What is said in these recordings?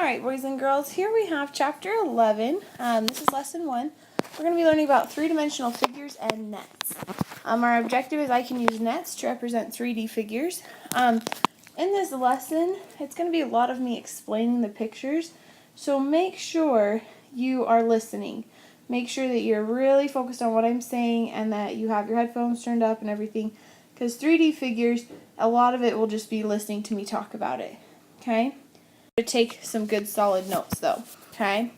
Alright, boys and girls, here we have chapter 11. This is lesson 1. We're going to be learning about three-dimensional figures and nets. Our objective is I can use nets to represent 3D figures. In this lesson, it's going to be a lot of me explaining the pictures, so make sure you are listening. Make sure that you're really focused on what I'm saying and that you have your headphones turned up and everything, because 3D figures, a lot of it will just be listening to me talk about it. Okay? Take some good solid notes though, okay?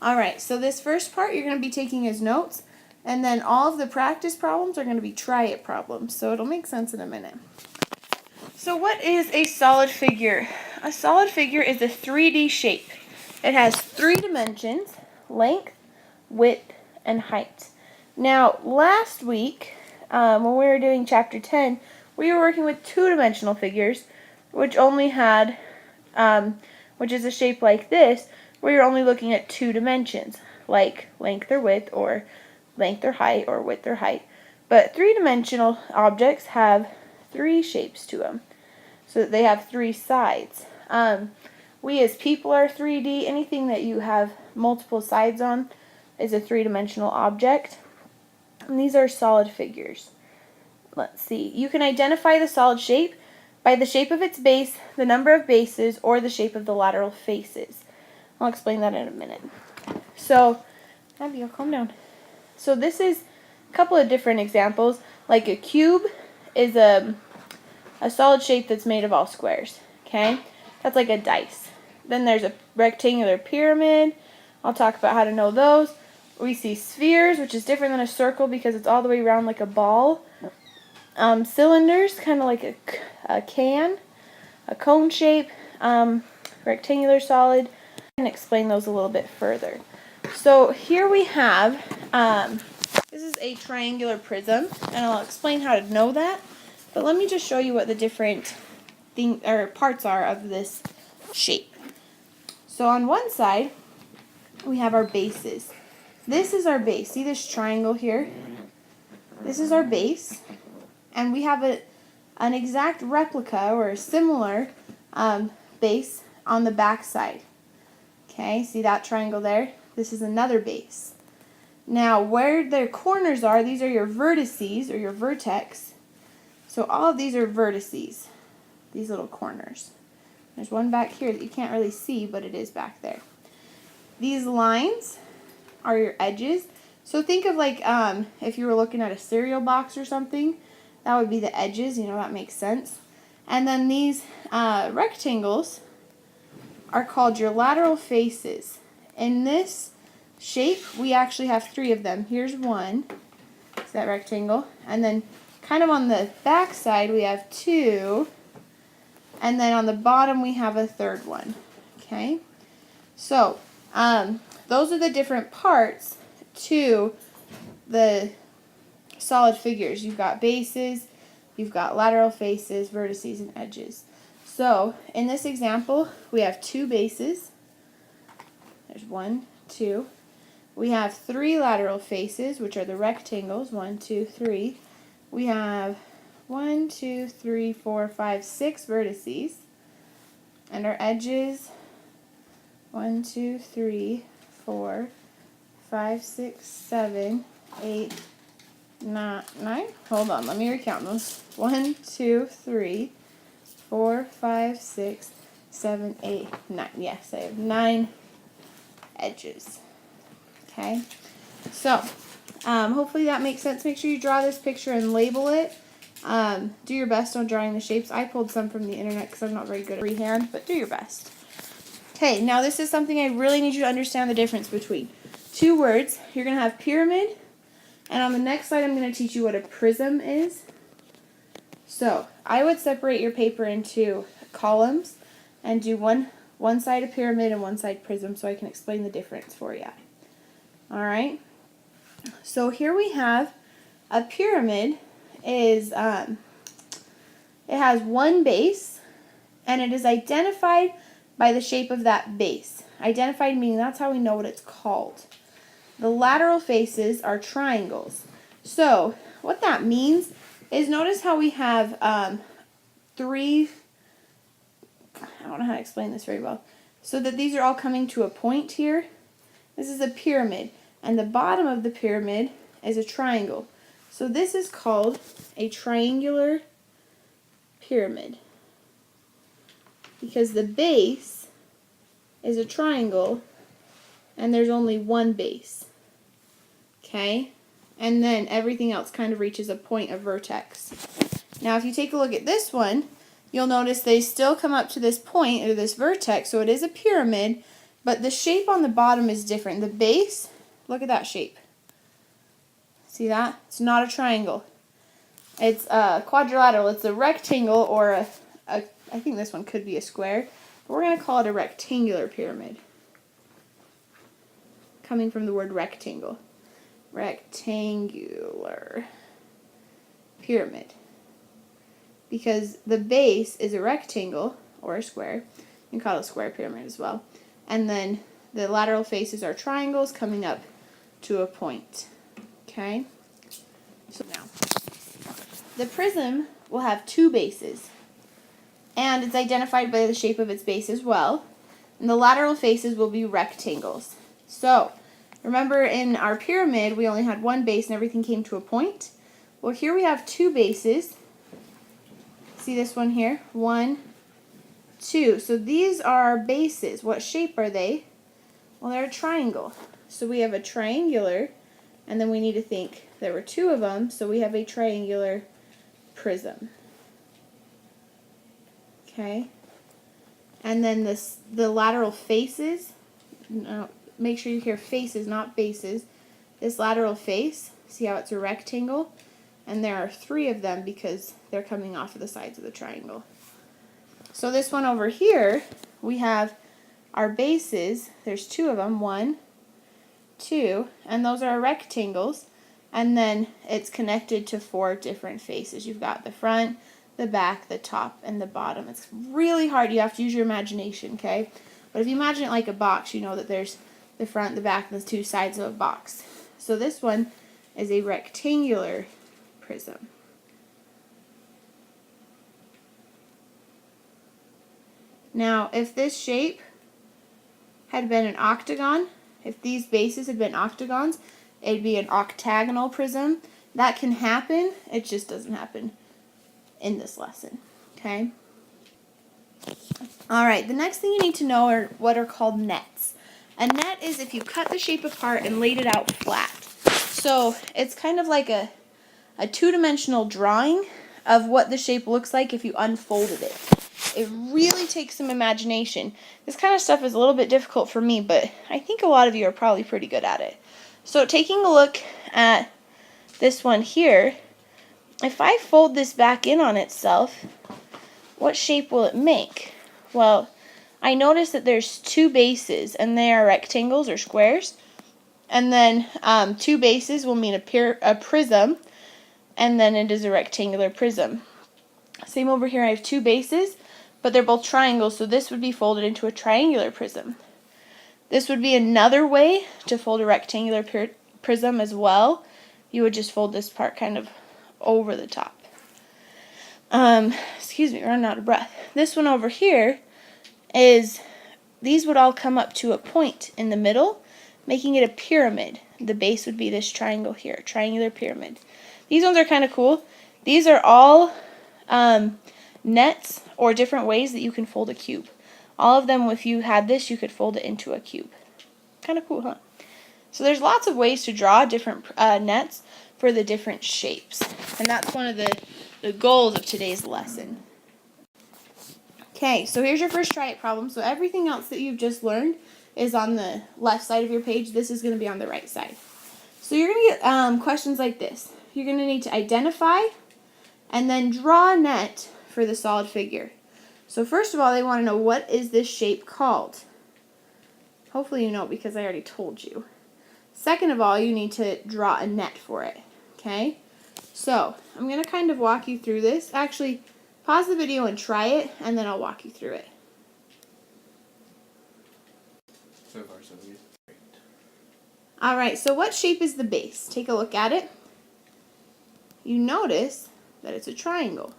Alright, so this first part you're going to be taking as notes, and then all of the practice problems are going to be try-it problems, so it'll make sense in a minute. So what is a solid figure? A solid figure is a 3D shape. It has 3 dimensions: length, width, and height. Now, last week, when we were doing chapter 10, we were working with 2-dimensional figures, which only had which is a shape like this, where you're only looking at 2 dimensions, like length or width, or length or height, or width or height. But 3-dimensional objects have 3 shapes to them, so that they have 3 sides. We as people are 3D. Anything that you have multiple sides on is a 3-dimensional object. And these are solid figures. Let's see. You can identify the solid shape by the shape of its base, the number of bases, or the shape of the lateral faces. I'll explain that in a minute. So, Abigail, calm down. So this is a couple of different examples. Like a cube is a solid shape that's made of all squares. Okay? That's like a dice. Then there's a rectangular pyramid. I'll talk about how to know those. We see spheres, which is different than a circle because it's all the way around like a ball. Cylinders, kind of like a can, a cone shape, rectangular solid. I can explain those a little bit further. So here we have, this is a triangular prism, and I'll explain how to know that. But let me just show you what the different parts are of this shape. So on one side, we have our bases. This is our base. See this triangle here? This is our base. And we have an exact replica or a similar base on the back side. Okay, see that triangle there? This is another base. Now, where the corners are, these are your vertices or your vertex. So all of these are vertices, these little corners. There's one back here that you can't really see, but it is back there. These lines are your edges. So think of like if you were looking at a cereal box or something, that would be the edges, you know, that makes sense. And then these rectangles are called your lateral faces. In this shape, we actually have 3 of them. Here's one, it's that rectangle. And then kind of on the back side, we have 2. And then on the bottom, we have a 3rd one. Okay? So, those are the different parts to the solid figures. You've got bases, you've got lateral faces, vertices, and edges. So, in this example, we have 2 bases. There's 1, 2. We have 3 lateral faces, which are the rectangles. 1, 2, 3. We have 1, 2, 3, 4, 5, 6 vertices. And our edges, 1, 2, 3, 4, 5, 6, 7, 8, 9. Hold on, let me recount those. 1, 2, 3, 4, 5, 6, 7, 8, 9. Yes, I have 9 edges. Okay, so hopefully that makes sense. Make sure you draw this picture and label it. Do your best on drawing the shapes. I pulled some from the internet because I'm not very good at freehand, but do your best. Okay, now this is something I really need you to understand the difference between. 2 words. You're going to have pyramid. And on the next slide, I'm going to teach you what a prism is. So, I would separate your paper into columns and do one side a pyramid and one side prism so I can explain the difference for you. Alright? So, here we have a pyramid is, it has one base and it is identified by the shape of that base. Identified meaning that's how we know what it's called. The lateral faces are triangles. So, what that means is notice how we have 3, I don't know how to explain this very well, so that these are all coming to a point here. This is a pyramid, and the bottom of the pyramid is a triangle. So this is called a triangular pyramid because the base is a triangle and there's only one base. Okay? And then everything else kind of reaches a point of vertex. Now if you take a look at this one, you'll notice they still come up to this point or this vertex, so it is a pyramid, but the shape on the bottom is different. The base, look at that shape. See that? It's not a triangle. It's a quadrilateral. It's a rectangle or I think this one could be a square, but we're going to call it a rectangular pyramid. Coming from the word rectangle. Rectangular pyramid. Because the base is a rectangle or a square. You can call it a square pyramid as well. And then the lateral faces are triangles coming up to a point. Okay? So now, the prism will have two bases. And it's identified by the shape of its base as well. And the lateral faces will be rectangles. So, remember in our pyramid, we only had one base and everything came to a point. Well, here we have two bases. See this one here? 1, 2. So these are our bases. What shape are they? Well, they're a triangle. So we have a triangular, and then we need to think there were two of them, so we have a triangular prism. Okay? And then the lateral faces, no, make sure you hear faces, not bases. This lateral face, see how it's a rectangle? And there are 3 of them because they're coming off of the sides of the triangle. So this one over here, we have our bases. There's 2 of them, 1, 2, and those are rectangles. And then it's connected to 4 different faces. You've got the front, the back, the top, and the bottom. It's really hard. You have to use your imagination, okay? But if you imagine it like a box, you know that there's the front, the back, and the 2 sides of a box. So this one is a rectangular prism. Now, if this shape had been an octagon, if these bases had been octagons, it'd be an octagonal prism. That can happen, it just doesn't happen in this lesson, okay? Alright, the next thing you need to know are what are called nets. A net is if you cut the shape apart and laid it out flat. So, it's kind of like a two-dimensional drawing of what the shape looks like if you unfolded it. It really takes some imagination. This kind of stuff is a little bit difficult for me, but I think a lot of you are probably pretty good at it. So taking a look at this one here, if I fold this back in on itself, what shape will it make? Well, I notice that there's 2 bases, and they are rectangles or squares. And then 2 bases will mean a prism, and then it is a rectangular prism. Same over here, I have 2 bases, but they're both triangles, so this would be folded into a triangular prism. This would be another way to fold a rectangular prism as well. You would just fold this part kind of over the top. Excuse me, running out of breath. This one over here is, these would all come up to a point in the middle, making it a pyramid. The base would be this triangle here, triangular pyramid. These ones are kind of cool. These are all nets or different ways that you can fold a cube. All of them, if you had this, you could fold it into a cube. Kind of cool, huh? So there's lots of ways to draw different nets for the different shapes. And that's one of the goals of today's lesson. Okay, so here's your first try it problem. So everything else that you've just learned is on the left side of your page. This is going to be on the right side. So you're going to get questions like this. You're going to need to identify and then draw a net for the solid figure. So first of all, they want to know, what is this shape called? Hopefully you know because I already told you. Second of all, you need to draw a net for it. Okay? So, I'm going to kind of walk you through this. Actually, pause the video and try it, and then I'll walk you through it. So far, so good. Great. Alright, so what shape is the base? Take a look at it. You notice that it's a triangle.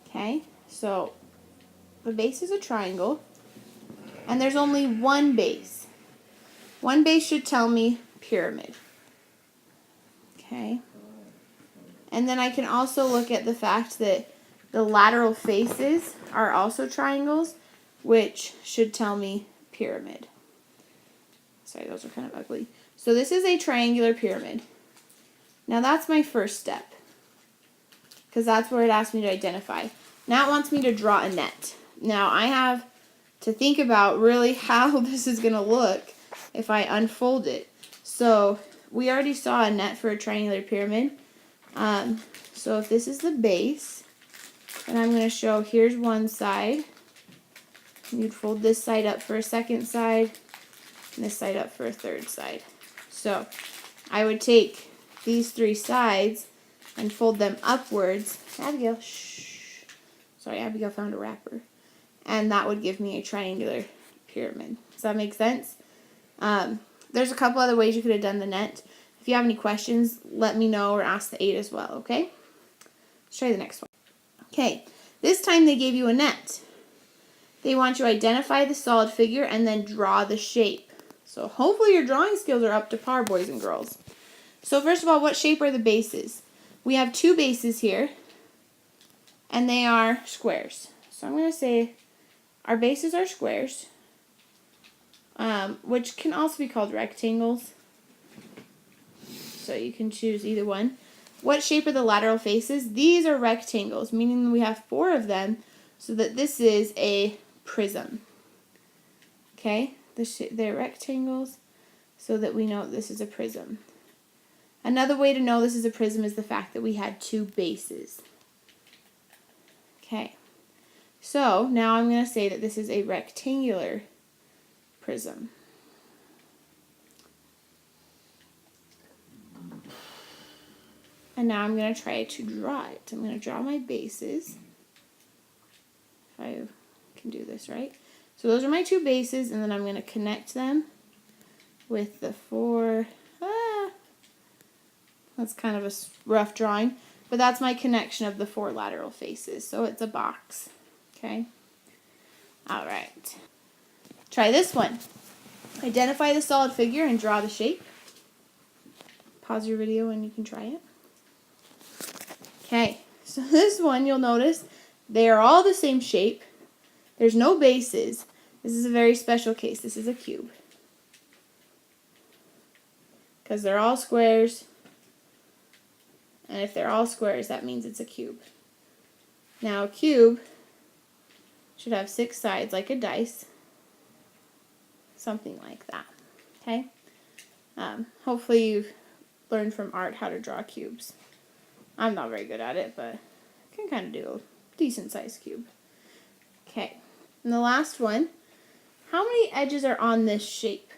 Okay? So, the base is a triangle. and there's only one base. One base should tell me pyramid. Okay. And then I can also look at the fact that the lateral faces are also triangles, which should tell me pyramid. Sorry, those are kind of ugly. So this is a triangular pyramid. Now that's my first step, because that's where it asked me to identify. Now it wants me to draw a net. Now I have to think about really how this is going to look if I unfold it. So we already saw a net for a triangular pyramid. So if this is the base, and I'm going to show here's one side, you'd fold this side up for a second side, and this side up for a third side. So I would take these three sides and fold them upwards. Abigail, shh. Sorry, Abigail found a wrapper. And that would give me a triangular pyramid. Does that make sense? There's a couple other ways you could have done the net. If you have any questions, let me know or ask the aide as well, okay? Let's try the next one. Okay, this time they gave you a net. They want you to identify the solid figure and then draw the shape. So hopefully your drawing skills are up to par, boys and girls. So first of all, what shape are the bases? We have two bases here, and they are squares. So I'm going to say our bases are squares, which can also be called rectangles. So you can choose either one. What shape are the lateral faces? These are rectangles, meaning we have 4 of them, so that this is a prism. Okay, they're rectangles, so that we know this is a prism. Another way to know this is a prism is the fact that we had 2 bases. Okay, so now I'm going to say that this is a rectangular prism. And now I'm going to try to draw it. I'm going to draw my bases. If I can do this right. So those are my 2 bases, and then I'm going to connect them with the 4. That's kind of a rough drawing, but that's my connection of the 4 lateral faces. So it's a box. Okay? All right. Try this one. Identify the solid figure and draw the shape. Pause your video and you can try it. Okay, so this one you'll notice they are all the same shape. There's no bases. This is a very special case. This is a cube. Because they're all squares. And if they're all squares, that means it's a cube. Now a cube should have 6 sides like a dice. Something like that. Okay? Hopefully you've learned from art how to draw cubes. I'm not very good at it, but I can kind of do a decent sized cube. Okay, and the last one, how many edges are on this shape?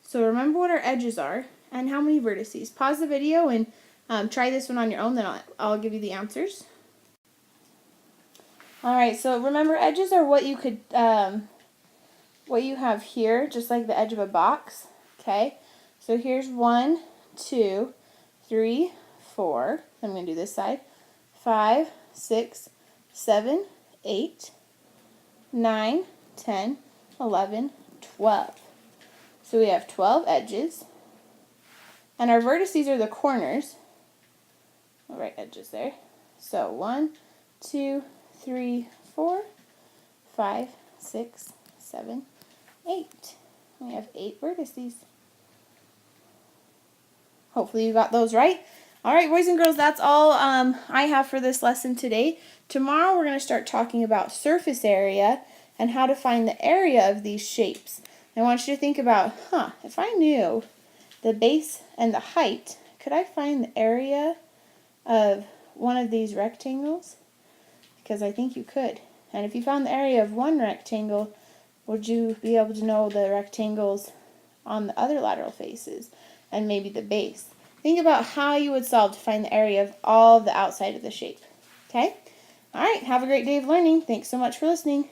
So remember what our edges are and how many vertices. Pause the video and try this one on your own, then I'll give you the answers. Alright, so remember edges are what you could, what you have here, just like the edge of a box. Okay, so here's 1, 2, 3, 4, I'm going to do this side, 5, 6, 7, 8, 9, 10, 11, 12. So we have 12 edges, and our vertices are the corners. I'll write edges there. So 1, 2, 3, 4, 5, 6, 7, 8. We have 8 vertices. Hopefully you got those right. Alright, boys and girls, that's all I have for this lesson today. Tomorrow we're going to start talking about surface area and how to find the area of these shapes. I want you to think about, if I knew the base and the height, could I find the area of one of these rectangles? Because I think you could. And if you found the area of one rectangle, would you be able to know the rectangles on the other lateral faces and maybe the base? Think about how you would solve to find the area of all the outside of the shape. Okay? Alright, have a great day of learning. Thanks so much for listening.